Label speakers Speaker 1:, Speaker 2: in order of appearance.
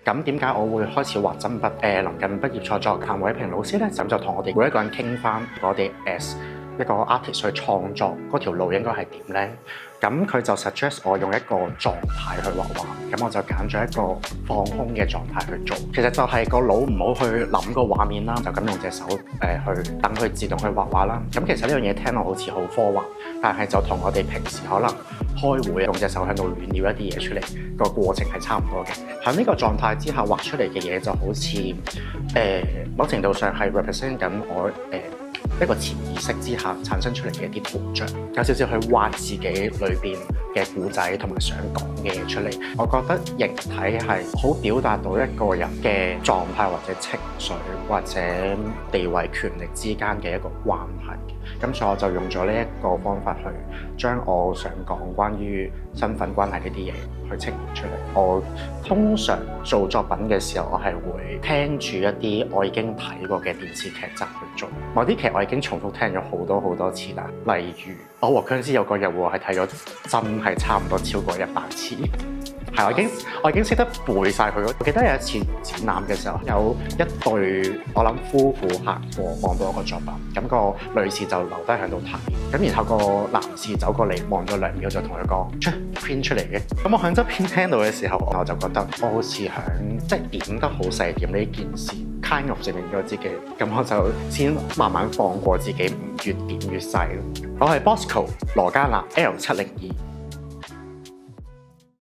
Speaker 1: 咁點解我會開始畫真筆？臨近畢業創作，譚偉平老師咧就同我哋每一個人傾翻，我哋 as 一個 artist 去創作嗰條路應該係點咧？咁佢就 suggest 我用一個狀態去畫畫，咁我就揀咗一個放空嘅狀態去做。其實就係個腦唔好去諗個畫面啦，就咁用隻手去等佢自動去畫畫啦。咁其實呢樣嘢聽落好似好科幻，但係就同我哋平時可能開會用隻手喺度亂撩一啲嘢出嚟個過程係差唔多嘅。喺呢個狀態之下畫出嚟嘅嘢就好似某程度上係 represent 緊我一個潛意識之下產生出嚟嘅一啲圖像，有少少去畫自己裏邊嘅故仔同埋想講嘅嘢出嚟。我覺得形體係好表達到一個人嘅狀態或者情緒或者地位權力之間嘅一個關係。咁所以我就用咗呢一個方法去將我想講關於身份關係呢啲嘢去呈現出嚟。我通常做作品嘅時候，我係會聽住一啲我已經睇過嘅電視劇集去做。某啲劇我已經重複聽咗好多次啦。例如我和僵屍有個約會，我係睇咗真係差唔多超過100次。係，我已經識得背晒佢。我記得有一次展覽嘅時候，有一對我諗夫婦行過望到一個作品，咁個女士就留低喺度睇，咁然後個男士走過嚟望咗2秒就同佢講出 print 出嚟嘅。咁我喺側邊聽到嘅時候，我就覺得我好似響即係點得好細點呢件事 kind of 證明咗自己，咁我就先慢慢放過自己，唔越點越細。我係 Bosco 羅嘉納 L702。